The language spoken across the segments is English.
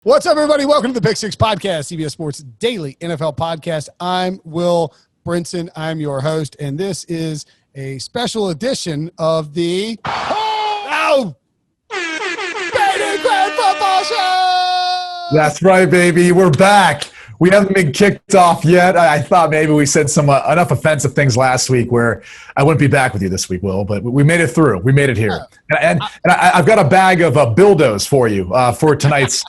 What's up, everybody? Welcome to the Pick Six Podcast, CBS Sports Daily NFL Podcast. I'm Will Brinson. I'm your host, and this is a special edition of the Brady Quinn Football Show! That's right, baby. We're back. We haven't been kicked off yet. I thought maybe we said some enough offensive things last week where I wouldn't be back with you this week, Will, but we made it through. We made it here. And I've got a bag of Bildos for you for tonight's,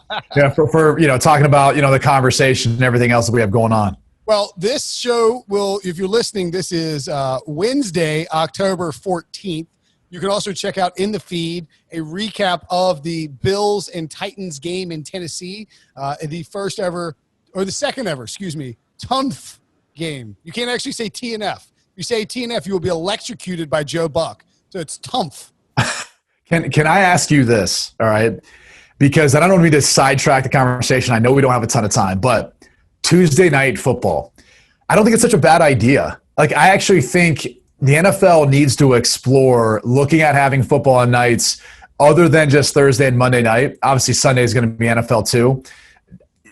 for talking about, the conversation and everything else that we have going on. Well, this show will, if you're listening, this is Wednesday, October 14th. You can also check out in the feed a recap of the Bills and Titans game in Tennessee, the second ever, TUNF game. You can't actually say TNF. If you say TNF, you will be electrocuted by Joe Buck. So it's TUNF. Can I ask you this, all right? Because I don't want me to sidetrack the conversation. I know we don't have a ton of time, but Tuesday night football, I don't think it's such a bad idea. Like, I actually think the NFL needs to explore looking at having football on nights other than just Thursday and Monday night. Obviously, Sunday is going to be NFL too.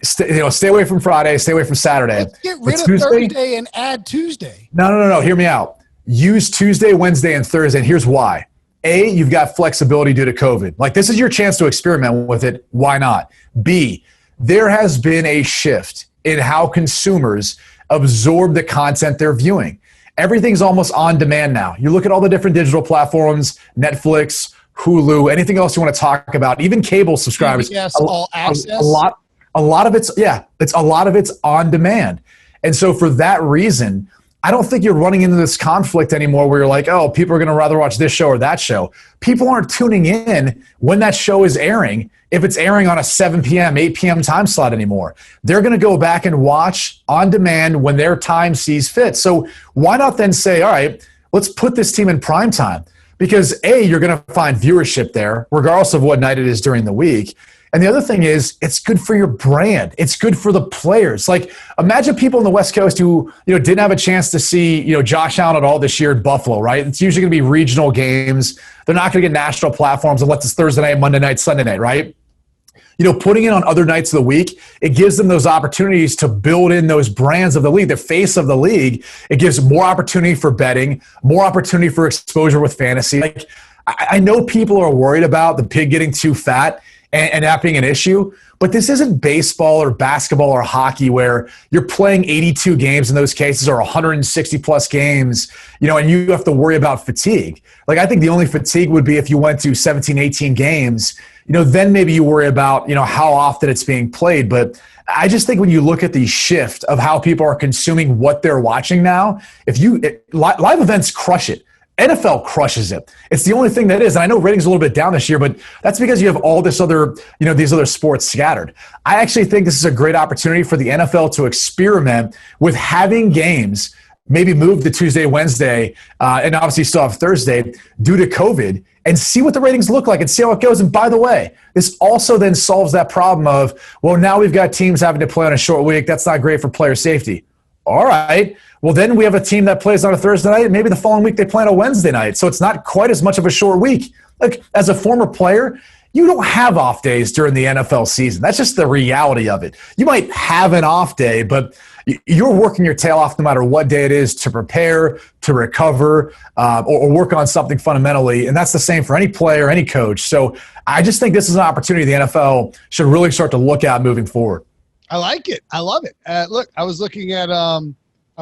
Stay away from Friday, stay away from Saturday. Let's get rid of Thursday and add Tuesday. No. Hear me out. Use Tuesday, Wednesday, and Thursday, and here's why. A, you've got flexibility due to COVID. Like, this is your chance to experiment with it. Why not? B, there has been a shift in how consumers absorb the content they're viewing. Everything's almost on demand now. You look at all the different digital platforms, Netflix, Hulu, anything else you want to talk about, even cable subscribers. Yes, all access. A lot of it's on demand. And so for that reason, I don't think you're running into this conflict anymore where you're like, oh, people are going to rather watch this show or that show. People aren't tuning in when that show is airing, if it's airing on a 7 p.m., 8 p.m. time slot anymore. They're going to go back and watch on demand when their time sees fit. So why not then say, all right, let's put this team in prime time? Because A, you're going to find viewership there, regardless of what night it is during the week. And the other thing is, it's good for your brand. It's good for the players. Like, imagine people on the West Coast who, didn't have a chance to see, Josh Allen at all this year at Buffalo, right? It's usually going to be regional games. They're not going to get national platforms unless it's Thursday night, Monday night, Sunday night, right? Putting it on other nights of the week, it gives them those opportunities to build in those brands of the league, the face of the league. It gives more opportunity for betting, more opportunity for exposure with fantasy. Like, I know people are worried about the pig getting too fat and that being an issue, but this isn't baseball or basketball or hockey where you're playing 82 games in those cases or 160 plus games, and you have to worry about fatigue. Like, I think the only fatigue would be if you went to 17, 18 games, then maybe you worry about, how often it's being played. But I just think when you look at the shift of how people are consuming what they're watching now, live events crush it. NFL crushes it. It's the only thing that is. And I know ratings are a little bit down this year, but that's because you have all this other, these other sports scattered. I actually think this is a great opportunity for the NFL to experiment with having games maybe move to Tuesday, Wednesday, and obviously still have Thursday due to COVID, and see what the ratings look like and see how it goes. And by the way, this also then solves that problem of, well, now we've got teams having to play on a short week. That's not great for player safety. All right. Well, then we have a team that plays on a Thursday night, and maybe the following week they play on a Wednesday night. So it's not quite as much of a short week. Like, as a former player, you don't have off days during the NFL season. That's just the reality of it. You might have an off day, but you're working your tail off no matter what day it is to prepare, to recover, or work on something fundamentally. And that's the same for any player, any coach. So I just think this is an opportunity the NFL should really start to look at moving forward. I like it. I love it. Look, I was looking at I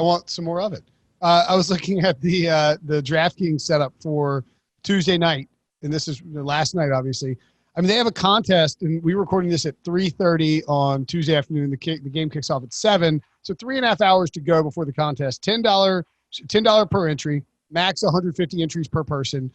want some more of it. I was looking at the DraftKings setup for Tuesday night, and this is last night, obviously. I mean, they have a contest, and we're recording this at 3:30 on Tuesday afternoon. The game kicks off at 7, so 3.5 hours to go before the contest. $10 per entry, max 150 entries per person.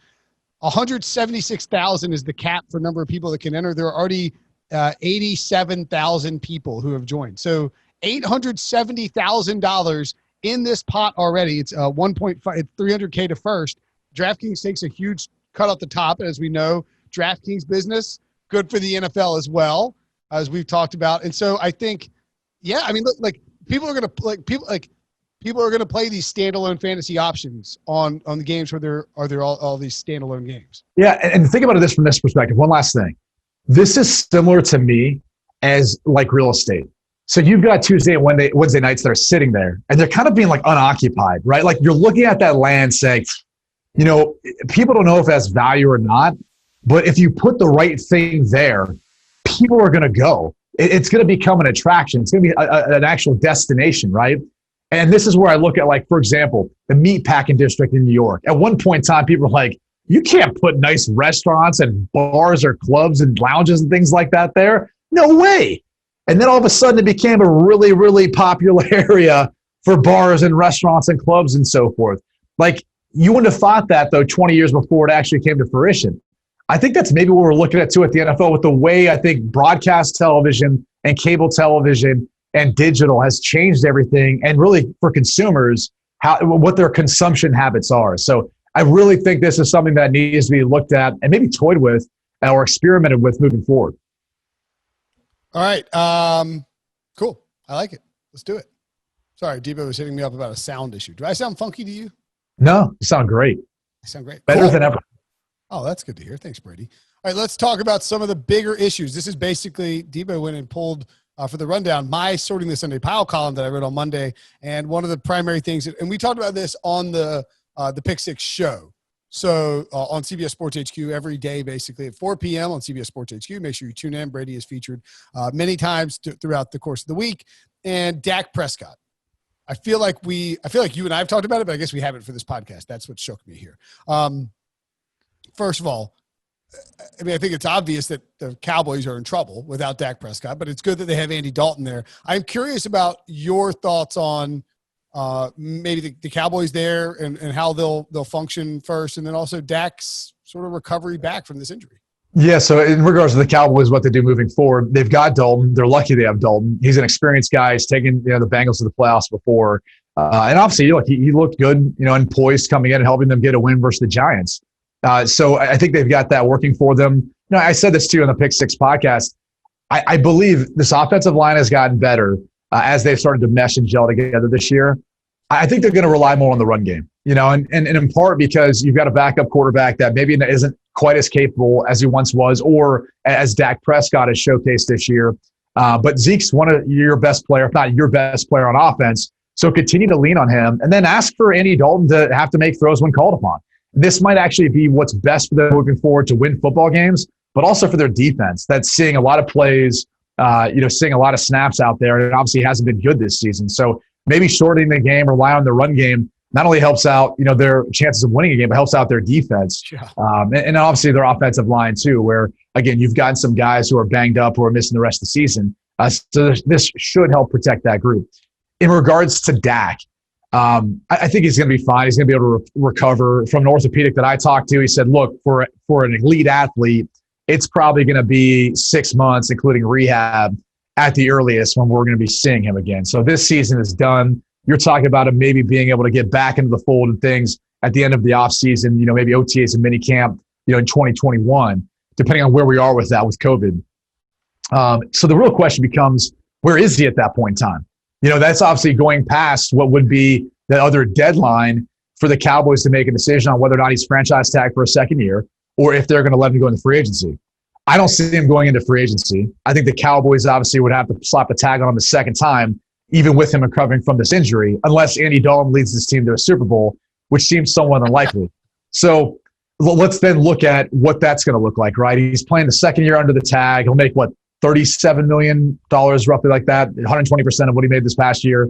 176,000 is the cap for number of people that can enter. There are already 87,000 people who have joined. So $870,000 in this pot already. It's 300K to first. DraftKings takes a huge cut off the top, as we know. DraftKings business, good for the NFL as well, as we've talked about. And so I think, look, like, people are going to play these standalone fantasy options on the games where there are all these standalone games. Yeah, and think about this from this perspective. One last thing. This is similar to me as like real estate. So you've got Tuesday and Wednesday nights that are sitting there, and they're kind of being like unoccupied, right? Like you're looking at that land saying, people don't know if it has value or not, but if you put the right thing there, people are going to go. It's going to become an attraction. It's going to be an actual destination, right? And this is where I look at, like, for example, the meatpacking district in New York. At one point in time, people were like, you can't put nice restaurants and bars or clubs and lounges and things like that there. No way. And then all of a sudden it became a really, really popular area for bars and restaurants and clubs and so forth. Like, you wouldn't have thought that, though, 20 years before it actually came to fruition. I think that's maybe what we're looking at, too, at the NFL, with the way I think broadcast television and cable television and digital has changed everything, and really for consumers, what their consumption habits are. So I really think this is something that needs to be looked at and maybe toyed with or experimented with moving forward. All right. Cool. I like it. Let's do it. Sorry, Debo was hitting me up about a sound issue. Do I sound funky to you? No, you sound great. I sound great. Better than ever. Oh, that's good to hear. Thanks, Brady. All right, let's talk about some of the bigger issues. This is basically, Debo went and pulled for the rundown, my Sorting the Sunday Pile column that I wrote on Monday. And one of the primary things, and we talked about this on the Pick Six show. So on CBS Sports HQ every day, basically at 4 p.m. on CBS Sports HQ. Make sure you tune in. Brady is featured many times throughout the course of the week. And Dak Prescott. I feel like you and I have talked about it, but I guess we haven't for this podcast. That's what shook me here. First of all, I mean, I think it's obvious that the Cowboys are in trouble without Dak Prescott, but it's good that they have Andy Dalton there. I'm curious about your thoughts on maybe the Cowboys there and how they'll function first, and then also Dak's sort of recovery back from this injury. Yeah, so in regards to the Cowboys, what they do moving forward, they've got Dalton. They're lucky they have Dalton. He's an experienced guy. He's taken the Bengals to the playoffs before. And obviously, he looked good, and poised coming in and helping them get a win versus the Giants. So I think they've got that working for them. I said this to you on the Pick Six podcast. I believe this offensive line has gotten better as they've started to mesh and gel together this year. I think they're going to rely more on the run game, and in part because you've got a backup quarterback that maybe isn't quite as capable as he once was, or as Dak Prescott has showcased this year. But Zeke's one of your best player, if not your best player on offense. So continue to lean on him, and then ask for Andy Dalton to have to make throws when called upon. This might actually be what's best for them moving forward to win football games, but also for their defense that's seeing a lot of plays, seeing a lot of snaps out there, and it obviously hasn't been good this season. So maybe shortening the game, rely on the run game, not only helps out, their chances of winning a game, but helps out their defense. Yeah. And obviously their offensive line too, where, again, you've got some guys who are banged up who are missing the rest of the season. So this should help protect that group. In regards to Dak, I think he's going to be fine. He's going to be able to recover. From an orthopedic that I talked to, he said, look, for an elite athlete, it's probably going to be 6 months, including rehab, at the earliest when we're going to be seeing him again. So this season is done. You're talking about him maybe being able to get back into the fold and things at the end of the offseason, maybe OTAs and minicamp, in 2021, depending on where we are with that with COVID. So the real question becomes, where is he at that point in time? That's obviously going past what would be the other deadline for the Cowboys to make a decision on whether or not he's franchise tagged for a second year, or if they're going to let him go into free agency. I don't see him going into free agency. I think the Cowboys obviously would have to slap a tag on him a second time, even with him recovering from this injury, unless Andy Dalton leads this team to a Super Bowl, which seems somewhat unlikely. So let's then look at what that's going to look like, right? He's playing the second year under the tag. He'll make, $37 million, roughly like that, 120% of what he made this past year.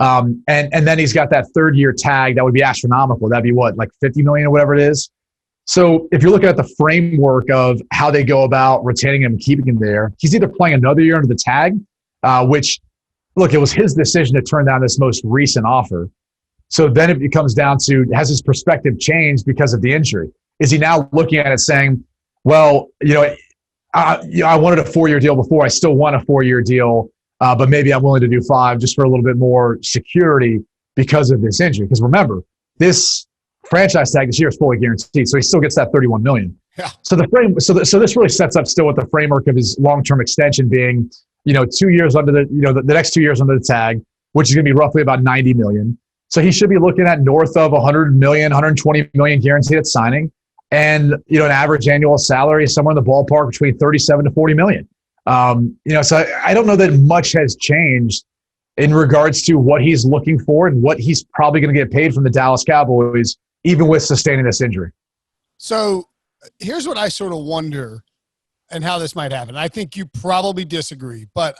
And then he's got that third year tag that would be astronomical. That'd be $50 million or whatever it is. So if you're looking at the framework of how they go about retaining him and keeping him there, he's either playing another year under the tag, which, look, it was his decision to turn down this most recent offer. So then it comes down to, has his perspective changed because of the injury? Is he now looking at it saying, well, I wanted a 4-year deal before. I still want a 4-year deal, but maybe I'm willing to do 5 just for a little bit more security because of this injury. Because remember, this franchise tag this year is fully guaranteed, so he still gets that $31 million. Yeah. So so this really sets up still with the framework of his long-term extension being, 2 years under the next 2 years under the tag, which is going to be roughly about $90 million. So he should be looking at north of $100 million, $120 million guaranteed at signing. And, an average annual salary is somewhere in the ballpark between $37 to $40 million. So I don't know that much has changed in regards to what he's looking for and what he's probably going to get paid from the Dallas Cowboys, even with sustaining this injury. So here's what I sort of wonder and how this might happen. I think you probably disagree, but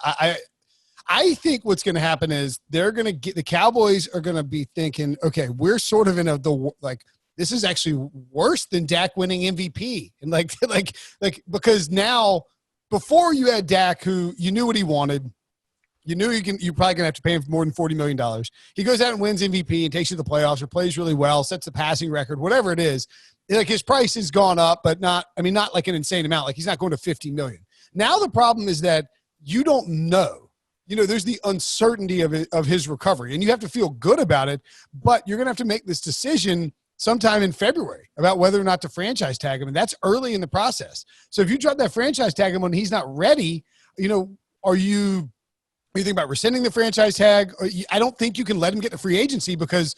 I think what's going to happen is the Cowboys are going to be thinking, okay, we're sort of in this is actually worse than Dak winning MVP. And because now, before you had Dak, who you knew what he wanted, you knew you're probably going to have to pay him more than $40 million. He goes out and wins MVP and takes you to the playoffs or plays really well, sets the passing record, whatever it is. Like, his price has gone up, but not like an insane amount. Like, he's not going to $50 million. Now the problem is that you don't know. There's the uncertainty of his recovery, and you have to feel good about it, but you're going to have to make this decision sometime in February about whether or not to franchise tag him, and that's early in the process. So if you drop that franchise tag him when he's not ready, are you thinking about rescinding the franchise tag? I don't think you can let him get to free agency because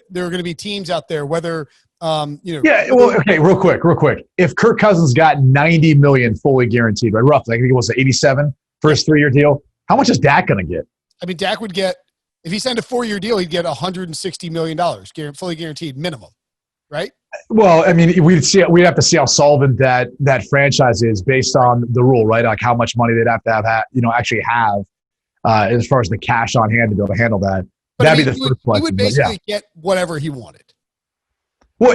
there are going to be teams out there, whether Yeah, well, okay, real quick. If Kirk Cousins got $90 million fully guaranteed, right, roughly, I think it was 87 for his 3-year deal, how much is Dak going to get? I mean, Dak would get, if he signed a 4-year deal, he'd get $160 million, fully guaranteed minimum, right? Well, I mean, we'd have to see how solvent that franchise is based on the rule, right? Like how much money they'd have to actually have as far as the cash on hand to be able to handle that. But that'd be the first question. He would basically get whatever he wanted. Well,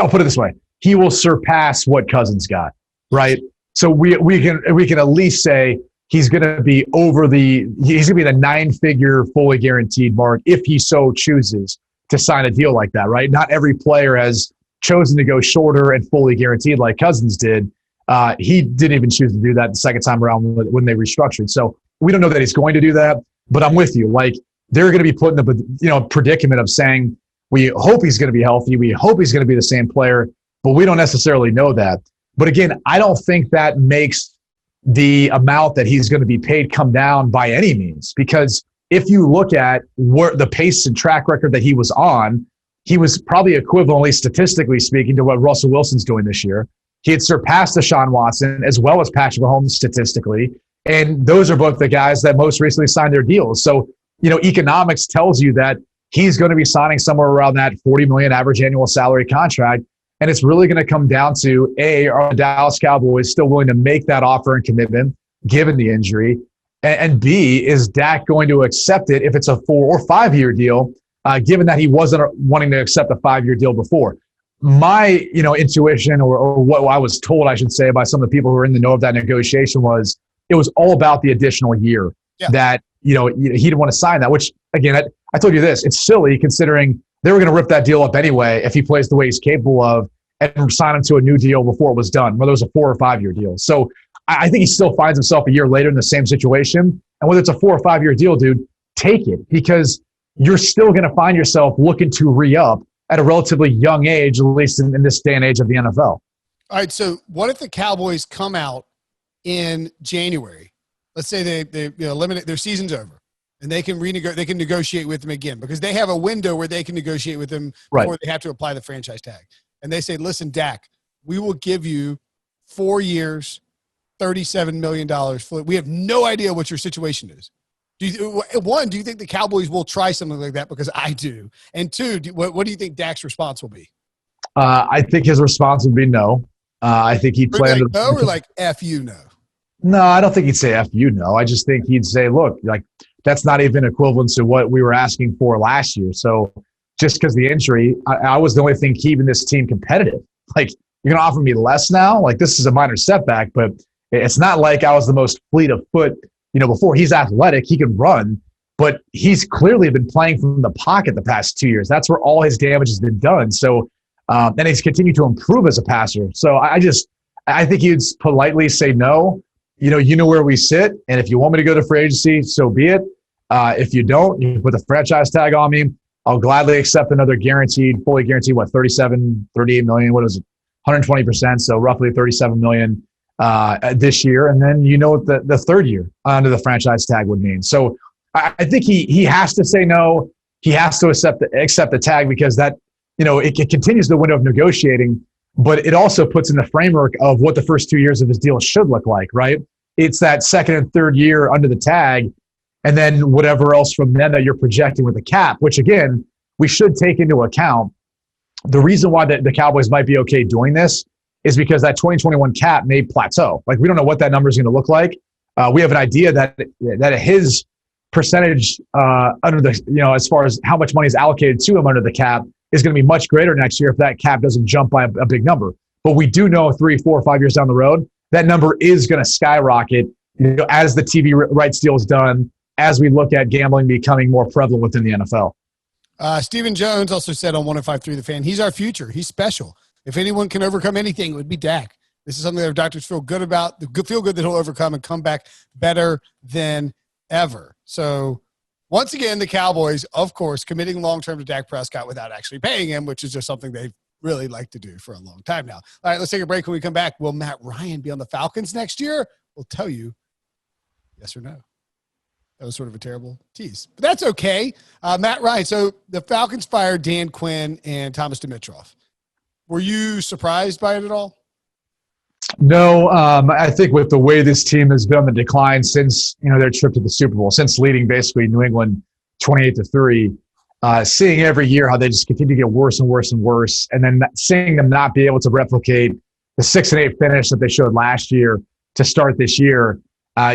I'll put it this way: he will surpass what Cousins got, right? So we can at least say he's going to be he's going to be the 9-figure fully guaranteed mark if he so chooses to sign a deal like that, right? Not every player has chosen to go shorter and fully guaranteed like Cousins did. He didn't even choose to do that the second time around when they restructured. So we don't know that he's going to do that, but I'm with you. Like, they're going to be put in the predicament of saying, we hope he's going to be healthy. We hope he's going to be the same player, but we don't necessarily know that. But again, I don't think that makes the amount that he's going to be paid come down by any means, because if you look at the pace and track record that he was on, he was probably equivalently, statistically speaking, to what Russell Wilson's doing this year. He had surpassed Deshaun Watson as well as Patrick Mahomes statistically, and those are both the guys that most recently signed their deals. So, economics tells you that he's going to be signing somewhere around that $40 million average annual salary contract. And it's really going to come down to, A, are the Dallas Cowboys still willing to make that offer and commitment given the injury? And B, is Dak going to accept it if it's a 4 or 5-year deal, given that he wasn't wanting to accept a 5-year deal before? My, intuition or what I was told, I should say, by some of the people who were in the know of that negotiation was it was all about the additional year that, he didn't want to sign that, which, again, I told you this, it's silly considering they were going to rip that deal up anyway if he plays the way he's capable of and sign him to a new deal before it was done, whether it was a 4 or 5-year deal. So I think he still finds himself a year later in the same situation. And whether it's a 4 or 5-year deal, dude, take it, because you're still going to find yourself looking to re-up at a relatively young age, at least in this day and age of the NFL. All right, so what if the Cowboys come out in January? Let's say they eliminate, their season's over, and they can negotiate with them again, because they have a window where they can negotiate with them before they have to apply the franchise tag. And they say, listen, Dak, we will give you 4 years, $37 million. We have no idea what your situation is. Do you think the Cowboys will try something like that? Because I do. And 2, what do you think Dak's response will be? I think his response would be no. I think he'd plan to no, or like F you no. No, I don't think he'd say F you no. I just think he'd say, look, like, that's not even equivalent to what we were asking for last year. So just because the injury, I was the only thing keeping this team competitive. Like, you're going to offer me less now? Like, this is a minor setback, but it's not like I was the most fleet of foot. Before, he's athletic, he can run, but he's clearly been playing from the pocket the past 2 years. That's where all his damage has been done. So, and he's continued to improve as a passer. So I think he'd politely say no. You know where we sit, and if you want me to go to free agency, so be it. If you don't, you put the franchise tag on me. I'll gladly accept another fully guaranteed, 38 million, what is it, 120%, so roughly 37 million this year. And then what the third year under the franchise tag would mean. So I think he has to say no. He has to accept the tag, because that, it continues the window of negotiating, but it also puts in the framework of what the first 2 years of his deal should look like, right? it's that second and third year under the tag, and then whatever else from then that you're projecting with the cap, which again, we should take into account. The reason why the Cowboys might be okay doing this is because that 2021 cap may plateau. Like, we don't know what that number is going to look like. We have an idea that his percentage under the, as far as how much money is allocated to him under the cap is going to be much greater next year if that cap doesn't jump by a big number. But we do know 3, 4, 5 years down the road, that number is going to skyrocket, as the TV rights deal is done, as we look at gambling becoming more prevalent within the NFL. Stephen Jones also said on 105.3 The Fan, he's our future. He's special. If anyone can overcome anything, it would be Dak. This is something that our doctors feel good about. Feel good that he'll overcome and come back better than ever. So, once again, the Cowboys, of course, committing long-term to Dak Prescott without actually paying him, which is just something they've really like to do for a long time now. All right, let's take a break. When we come back, will Matt Ryan be on the Falcons next year? We'll tell you yes or no. That was sort of a terrible tease, but that's okay. Matt Ryan. So the Falcons fired Dan Quinn and Thomas Dimitroff. Were you surprised by it at all? No, I think with the way this team has been on the decline since their trip to the Super Bowl, since leading basically New England 28-3, seeing every year how they just continue to get worse and worse and worse, and then seeing them not be able to replicate the 6-8 finish that they showed last year to start this year,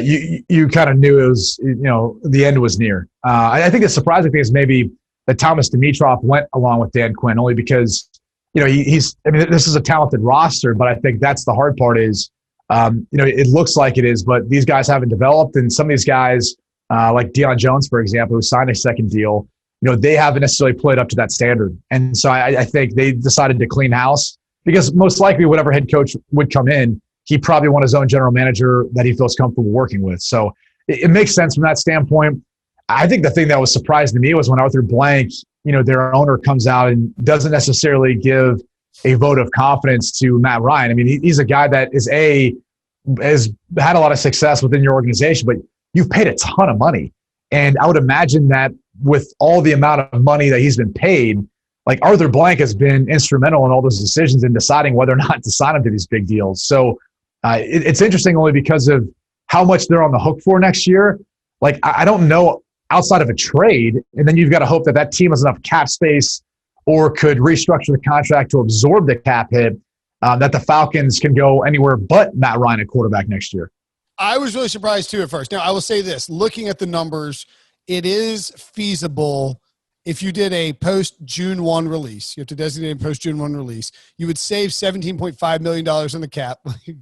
you kind of knew it was the end was near. I think the surprising thing is maybe that Thomas Dimitroff went along with Dan Quinn, only because this is a talented roster, but I think that's the hard part is, it looks like it is, but these guys haven't developed. And some of these guys, like Deion Jones, for example, who signed a second deal, they haven't necessarily played up to that standard. And so I think they decided to clean house because most likely whatever head coach would come in, he probably want his own general manager that he feels comfortable working with. So it makes sense from that standpoint. I think the thing that was surprising to me was when Arthur Blank, their owner, comes out and doesn't necessarily give a vote of confidence to Matt Ryan. I mean, he's a guy that has had a lot of success within your organization, but you've paid a ton of money. And I would imagine that with all the amount of money that he's been paid, like Arthur Blank has been instrumental in all those decisions in deciding whether or not to sign him to these big deals. So it's interesting only because of how much they're on the hook for next year. Like, I don't know, outside of a trade, and then you've got to hope that team has enough cap space or could restructure the contract to absorb the cap hit, that the Falcons can go anywhere but Matt Ryan at quarterback next year. I was really surprised too at first. Now, I will say this, looking at the numbers, it is feasible. If you did a post-June 1 release, you have to designate a post-June 1 release, you would save $17.5 million on the cap.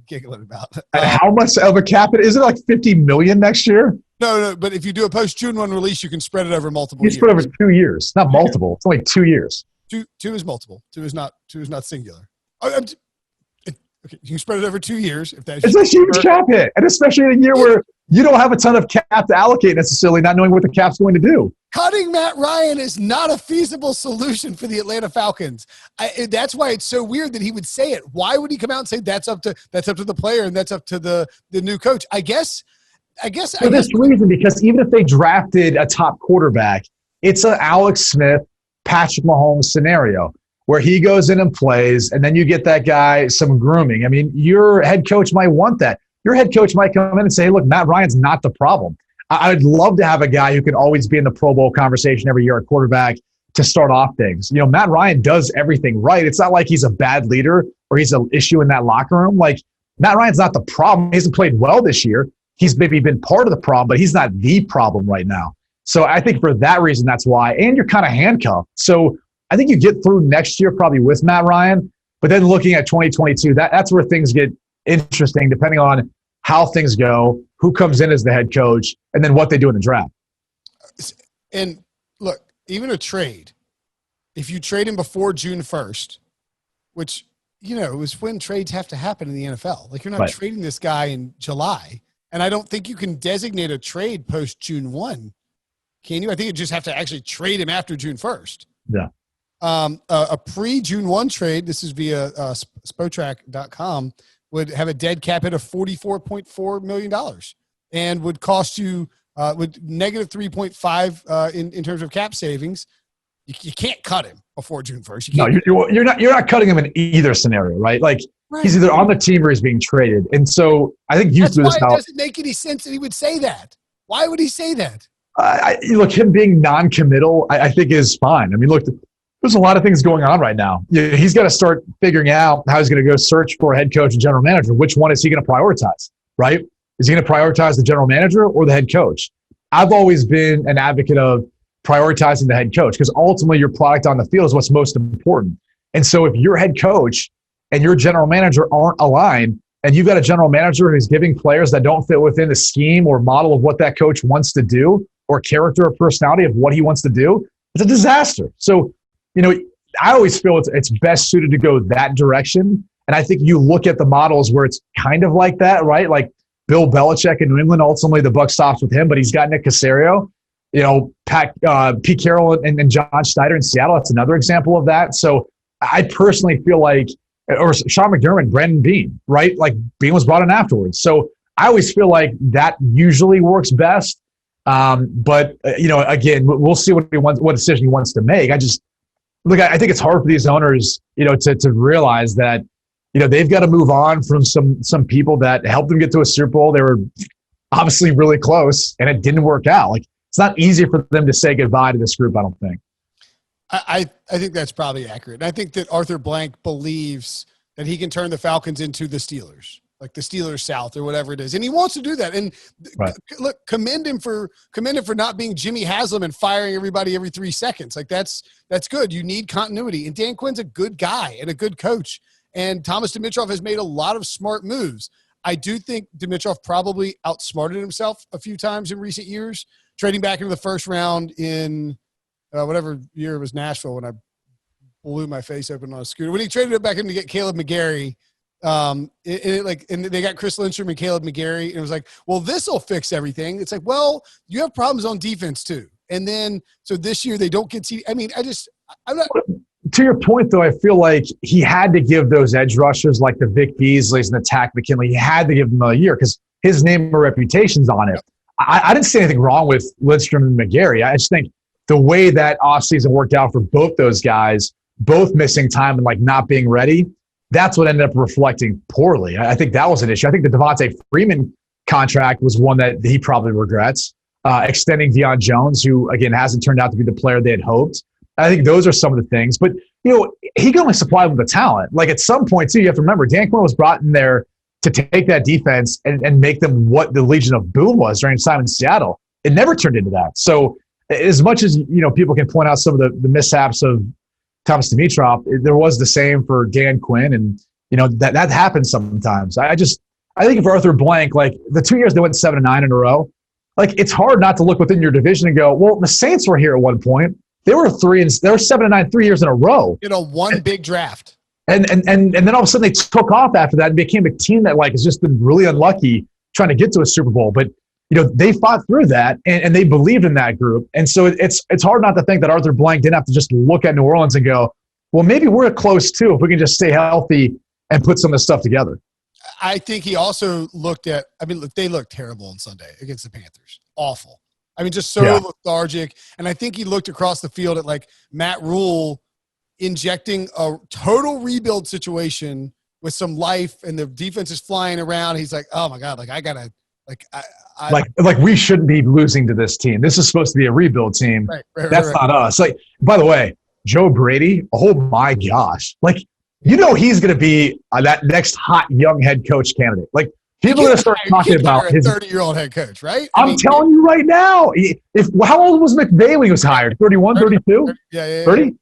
Giggling about it. And how much of a cap? Is it like $50 million next year? No, but if you do a post-June 1 release, you can spread it over multiple years. You spread it over 2 years, not multiple. It's only 2 years. Two is multiple. Two is not singular. Okay, you can spread it over 2 years. If that's it's a huge cap hit, and especially in a year where you don't have a ton of cap to allocate necessarily, not knowing what the cap's going to do. Cutting Matt Ryan is not a feasible solution for the Atlanta Falcons. That's why it's so weird that he would say it. Why would he come out and say that's up to the player and that's up to the new coach? I guess for this reason, because even if they drafted a top quarterback, it's an Alex Smith, Patrick Mahomes scenario where he goes in and plays, and then you get that guy some grooming. I mean, your head coach might want that. Your head coach might come in and say, hey, look, Matt Ryan's not the problem. I'd love to have a guy who can always be in the Pro Bowl conversation every year at quarterback to start off things. Matt Ryan does everything right. It's not like he's a bad leader or he's an issue in that locker room. Like, Matt Ryan's not the problem. He hasn't played well this year. He's maybe been part of the problem, but he's not the problem right now. So I think for that reason, that's why. And you're kind of handcuffed. So I think you get through next year probably with Matt Ryan, but then looking at 2022, that's where things get interesting depending on how things go, who comes in as the head coach, and then what they do in the draft. And look, even a trade, if you trade him before June 1st, which, is when trades have to happen in the NFL. Like, you're not trading this guy in July. And I don't think you can designate a trade post June 1. Can you? I think you just have to actually trade him after June 1st. Yeah. A pre-June 1 trade, this is via Spotrac.com, would have a dead cap hit of $44.4 million and would cost you with negative 3.5 in terms of cap savings. You can't cut him before June 1st. You're not cutting him in either scenario, right? Like, Right. He's either on the team or he's being traded. And so I think you threw this out. It doesn't make any sense that he would say that. Why would he say that? Look, him being non-committal, I think is fine. I mean, look, there's a lot of things going on right now. He's got to start figuring out how he's going to go search for a head coach and general manager. Which one is he going to prioritize, right? Is he going to prioritize the general manager or the head coach? I've always been an advocate of prioritizing the head coach because ultimately your product on the field is what's most important. And so if your head coach and your general manager aren't aligned, and you've got a general manager who's giving players that don't fit within the scheme or model of what that coach wants to do or character or personality of what he wants to do, it's a disaster. So, I always feel it's best suited to go that direction. And I think you look at the models where it's kind of like that, right? Like Bill Belichick in New England, ultimately the buck stops with him, but he's got Nick Caserio, Pete Carroll and John Schneider in Seattle. That's another example of that. So I personally feel like, or Sean McDermott, Brandon Beane, right? Like Beane was brought in afterwards. So I always feel like that usually works best. But again, we'll see what decision he wants to make. I think it's hard for these owners, to realize that, they've got to move on from some people that helped them get to a Super Bowl. They were obviously really close and it didn't work out. Like it's not easy for them to say goodbye to this group, I don't think. I think that's probably accurate. And I think that Arthur Blank believes that he can turn the Falcons into the Steelers, like the Steelers South or whatever it is. And he wants to do that. And right. Look, commend him for not being Jimmy Haslam and firing everybody every 3 seconds. Like that's good. You need continuity. And Dan Quinn's a good guy and a good coach. And Thomas Dimitroff has made a lot of smart moves. I do think Dimitroff probably outsmarted himself a few times in recent years, trading back into the first round in whatever year it was, Nashville, when I blew my face open on a scooter. When he traded it back in to get Caleb McGarry, and they got Chris Lindstrom and Caleb McGarry, and it was like, well, this will fix everything. It's like, well, you have problems on defense too. And then, so this year they don't get – I'm not – To your point, though, I feel like he had to give those edge rushers like the Vic Beasleys and the Tack McKinley, he had to give them a year because his name or reputation's on it. I didn't see anything wrong with Lindstrom and McGarry. I just think the way that offseason worked out for both those guys, both missing time and like not being ready, that's what ended up reflecting poorly. I think that was an issue. I think the Devontae Freeman contract was one that he probably regrets. Extending Deion Jones, who, again, hasn't turned out to be the player they had hoped. I think those are some of the things. But, he can only supply them with the talent. Like at some point, too, you have to remember, Dan Quinn was brought in there to take that defense and make them what the Legion of Boom was during his time in Seattle. It never turned into that. So as much as, people can point out some of the mishaps of Thomas Dimitroff, there was the same for Dan Quinn. And, that happens sometimes. I think for Arthur Blank, like the 2 years they went 7-9 in a row, like it's hard not to look within your division and go, well, the Saints were here at one point. They were 7-9 3 years in a row. One big draft. And then all of a sudden they took off after that and became a team that like has just been really unlucky trying to get to a Super Bowl. But they fought through that and they believed in that group. And so it's hard not to think that Arthur Blank didn't have to just look at New Orleans and go, well, maybe we're close too if we can just stay healthy and put some of this stuff together. I think he also looked at they looked terrible on Sunday against the Panthers. Awful. Just so lethargic. And I think he looked across the field at like Matt Rule injecting a total rebuild situation with some life and the defense is flying around. He's like, oh my God, like I gotta, like we shouldn't be losing to this team. This is supposed to be a rebuild team. Right, That's not us. Like, by the way, Joe Brady, oh my gosh. Like, he's going to be that next hot young head coach candidate. Like, people are going to start talking about his 30-year-old head coach, right? I'm telling you right now. How old was McVay when he was hired? 31, 32? Yeah. 30?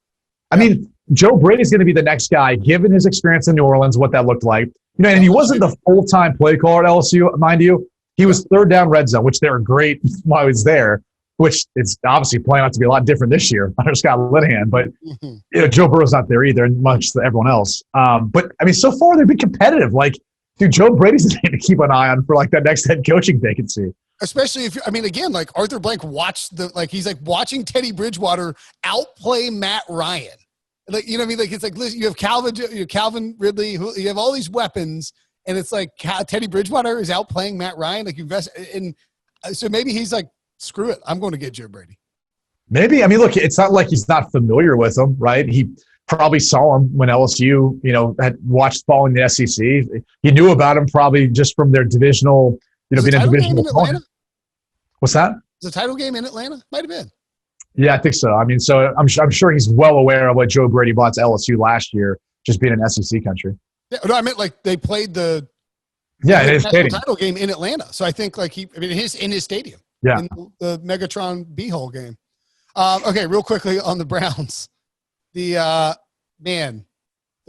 Joe Brady's going to be the next guy, given his experience in New Orleans, what that looked like. And he wasn't the full-time play caller at LSU, mind you. He was third down red zone, which they were great while he was there, which it's obviously playing out to be a lot different this year under Scott Linehan. But Joe Burrow's not there either, much to everyone else. But so far they've been competitive. Like, dude, Joe Brady's the name to keep an eye on for like that next head coaching vacancy. Especially if again, like Arthur Blank watched he's like watching Teddy Bridgewater outplay Matt Ryan. Like, like it's like, listen, you have Calvin Ridley, you have all these weapons, and it's like Teddy Bridgewater is outplaying Matt Ryan. Like, so maybe he's like, screw it, I'm going to get Joe Brady. Maybe. Look, it's not like he's not familiar with him, right? probably saw him when LSU, had watched following the SEC. You knew about him probably just from their divisional, being a divisional opponent. What's that? Was the title game in Atlanta? Might have been. Yeah, I think so. I mean, so I'm sure he's well aware of what Joe Brady brought to LSU last year, just being an SEC country. Yeah, no, I meant like they played the national title game in Atlanta. So I think like in his stadium. Yeah. In the Megatron B-hole game. Okay, real quickly on the Browns. The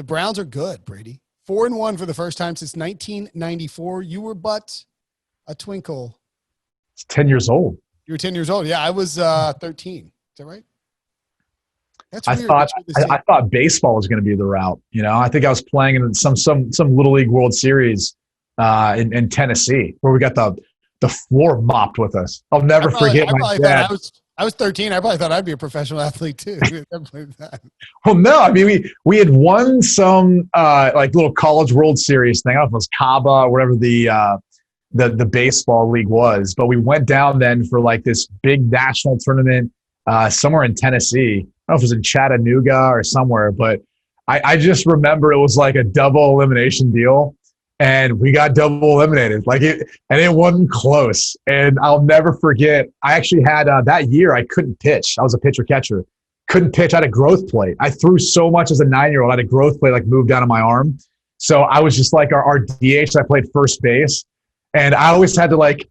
Browns are good, Brady. 4-1 for the first time since 1994. You were but a twinkle. It's 10 years old. You were 10 years old. Yeah, I was 13. Is that right? That's weird. I thought baseball was going to be the route. I think I was playing in some Little League World Series in Tennessee where we got the floor mopped with us. I'll never forget my dad. I was 13. I probably thought I'd be a professional athlete too. Well, no, I mean we had won some like little college World Series thing. I don't know if it was CABA or whatever the baseball league was, but we went down then for like this big national tournament somewhere in Tennessee. I don't know if it was in Chattanooga or somewhere, but I just remember it was like a double elimination deal. And we got double eliminated, and it wasn't close. And I'll never forget. I actually had that year. I couldn't pitch. I was a pitcher catcher. Couldn't pitch. I had a growth plate. I threw so much as a 9-year-old. I had a growth plate moved down on my arm. So I was just like our DH. I played first base, and I always had to like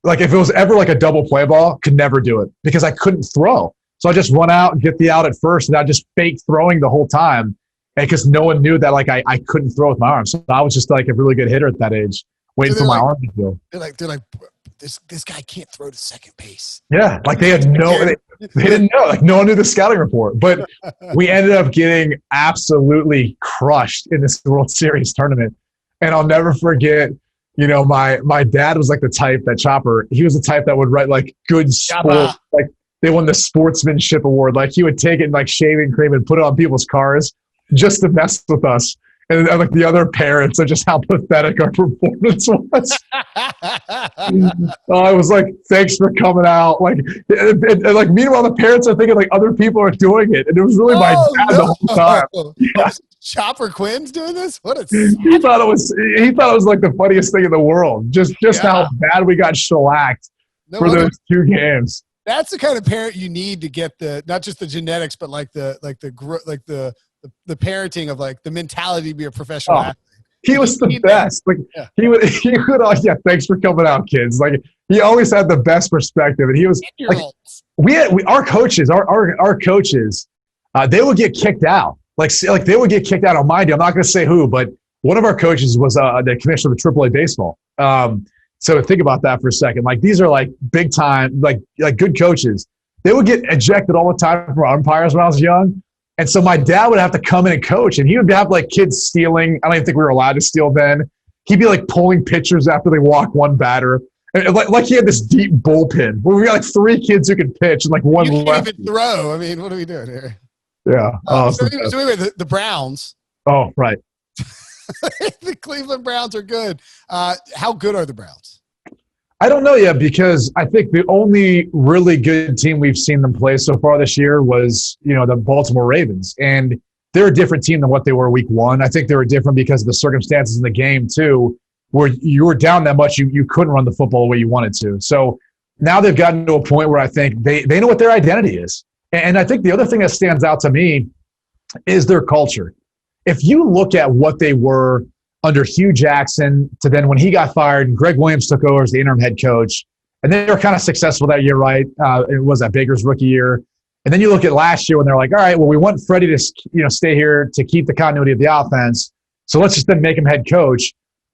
if it was ever like a double play ball, could never do it because I couldn't throw. So I just run out and get the out at first, and I just fake throwing the whole time. Because no one knew that I couldn't throw with my arm, so I was just like a really good hitter at that age, waiting for my arm to heal. They're like this guy can't throw to second base. Yeah, like they had they didn't know, like no one knew the scouting report. But we ended up getting absolutely crushed in this World Series tournament, and I'll never forget. My dad was like the type that Chopper. He was the type that would write like good sports, like they won the sportsmanship award. Like he would take it in like shaving cream and put it on people's cars. Just to mess with us. And like the other parents are just how pathetic our performance was. I was like, thanks for coming out. And meanwhile, the parents are thinking like other people are doing it. And it was really my dad the whole time. Yeah. Chopper Quinn's doing this? He thought it was like the funniest thing in the world. Just how bad we got shellacked for those 2 games. That's the kind of parent you need to get not just the genetics, but the parenting of like the mentality to be a professional athlete. He was the best. He would thanks for coming out, kids. Like he always had the best perspective. And he was our coaches, they would get kicked out. Like they would get kicked out on my deal. I'm not going to say who, but one of our coaches was the commissioner of AAA baseball. So think about that for a second. Like these are like big time, like good coaches. They would get ejected all the time from umpires when I was young. And so my dad would have to come in and coach, and he would have like kids stealing. I don't even think we were allowed to steal then. He'd be like pulling pitchers after they walk one batter. And like he had this deep bullpen where we got like 3 kids who could pitch and like one left. You can't even throw. I mean, what are we doing here? Yeah. So anyway, the Browns. Oh, right. The Cleveland Browns are good. How good are the Browns? I don't know yet because I think the only really good team we've seen them play so far this year was, the Baltimore Ravens. And they're a different team than what they were week 1. I think they were different because of the circumstances in the game too, where you were down that much, you couldn't run the football the way you wanted to. So now they've gotten to a point where I think they know what their identity is. And I think the other thing that stands out to me is their culture. If you look at what they were under Hugh Jackson to then when he got fired and Greg Williams took over as the interim head coach, and they were kind of successful that year, right? It was that Baker's rookie year. And then you look at last year when they're like, all right, well, we want Freddie to stay here to keep the continuity of the offense. So let's just then make him head coach.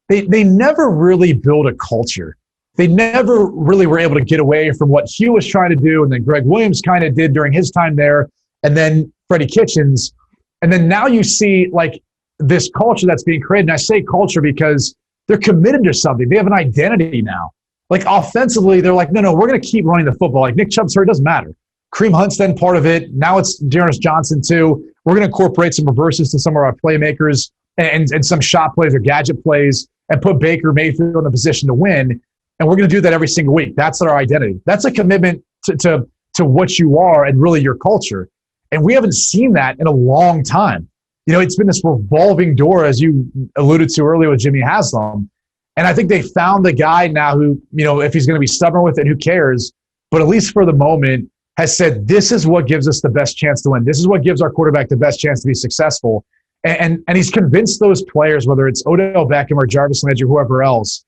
They never really built a culture. They never really were able to get away from what Hugh was trying to do, and then Greg Williams kind of did during his time there, and then Freddie Kitchens. And then now you see like this culture that's being created. And I say culture because they're committed to something. They have an identity now. Like offensively, they're like, no, we're going to keep running the football. Like Nick Chubb's hurt, it doesn't matter. Kareem Hunt's then part of it. Now it's Dearness Johnson too. We're going to incorporate some reverses to some of our playmakers and some shot plays or gadget plays and put Baker Mayfield in a position to win. And we're going to do that every single week. That's our identity. That's a commitment to what you are and really your culture. And we haven't seen that in a long time. It's been this revolving door, as you alluded to earlier with Jimmy Haslam. And I think they found the guy now who, if he's going to be stubborn with it, who cares? But at least for the moment, has said, this is what gives us the best chance to win. This is what gives our quarterback the best chance to be successful. And he's convinced those players, whether it's Odell Beckham or Jarvis Landry, whoever else,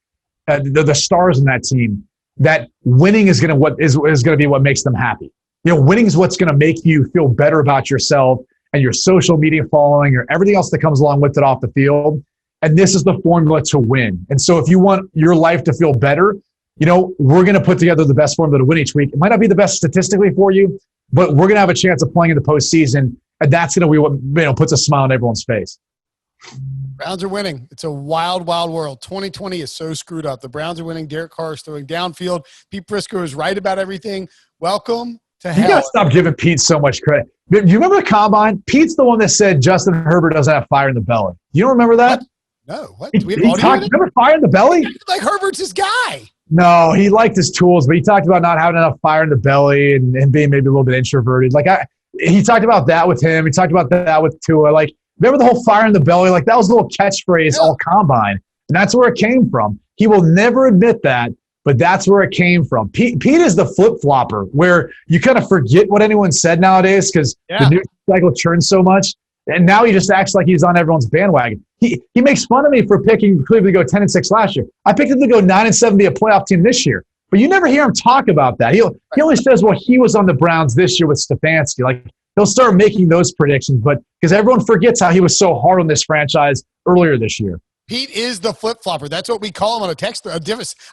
the stars in that team, that winning is going to be what makes them happy. Winning is what's going to make you feel better about yourself and your social media following or everything else that comes along with it off the field. And this is the formula to win. And so if you want your life to feel better, we're going to put together the best formula to win each week. It might not be the best statistically for you, but we're going to have a chance of playing in the postseason. And that's going to be what puts a smile on everyone's face. Browns are winning. It's a wild, wild world. 2020 is so screwed up. The Browns are winning. Derek Carr is throwing downfield. Pete Prisco is right about everything. Welcome to hell. You got to stop giving Pete so much credit. Do you remember the Combine? Pete's the one that said Justin Herbert doesn't have fire in the belly. You don't remember that? What? No. What? Remember fire in the belly? Like Herbert's his guy. No, he liked his tools, but he talked about not having enough fire in the belly and being maybe a little bit introverted. He talked about that with him. He talked about that with Tua. Remember the whole fire in the belly? That was a little catchphrase all Combine. And that's where it came from. He will never admit that, but that's where it came from. Pete is the flip-flopper, where you kind of forget what anyone said nowadays because the news cycle churns so much. And now he just acts like he's on everyone's bandwagon. He makes fun of me for picking Cleveland to go 10-6 last year. I picked him to go 9-7, be a playoff team this year. But you never hear him talk about that. He only says, well, he was on the Browns this year with Stefanski. He'll start making those predictions, but because everyone forgets how he was so hard on this franchise earlier this year. Pete is the flip-flopper. That's what we call him on a text thread.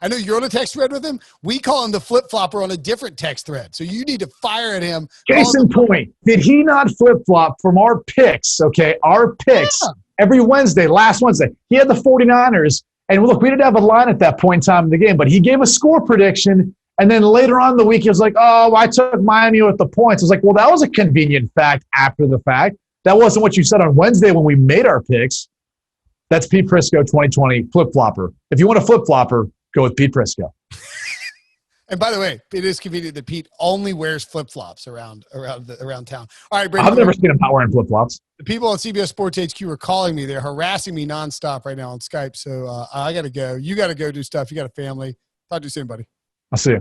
I know you're on a text thread with him. We call him the flip-flopper on a different text thread. So you need to fire at him. Case in point, did he not flip-flop from our picks, our picks, every Wednesday, last Wednesday? He had the 49ers. And look, we didn't have a line at that point in time in the game, but he gave a score prediction. And then later on in the week, he was like, oh, I took Miami with the points. I was like, well, that was a convenient fact after the fact. That wasn't what you said on Wednesday when we made our picks. That's Pete Prisco 2020 flip-flopper. If you want a flip-flopper, go with Pete Prisco. And by the way, it is convenient that Pete only wears flip-flops around town. All right, Brady. I've never seen him not wearing flip-flops. The people on CBS Sports HQ are calling me. They're harassing me nonstop right now on Skype. So I got to go. You got to go do stuff. You got a family. Talk to you soon, buddy. I'll see you.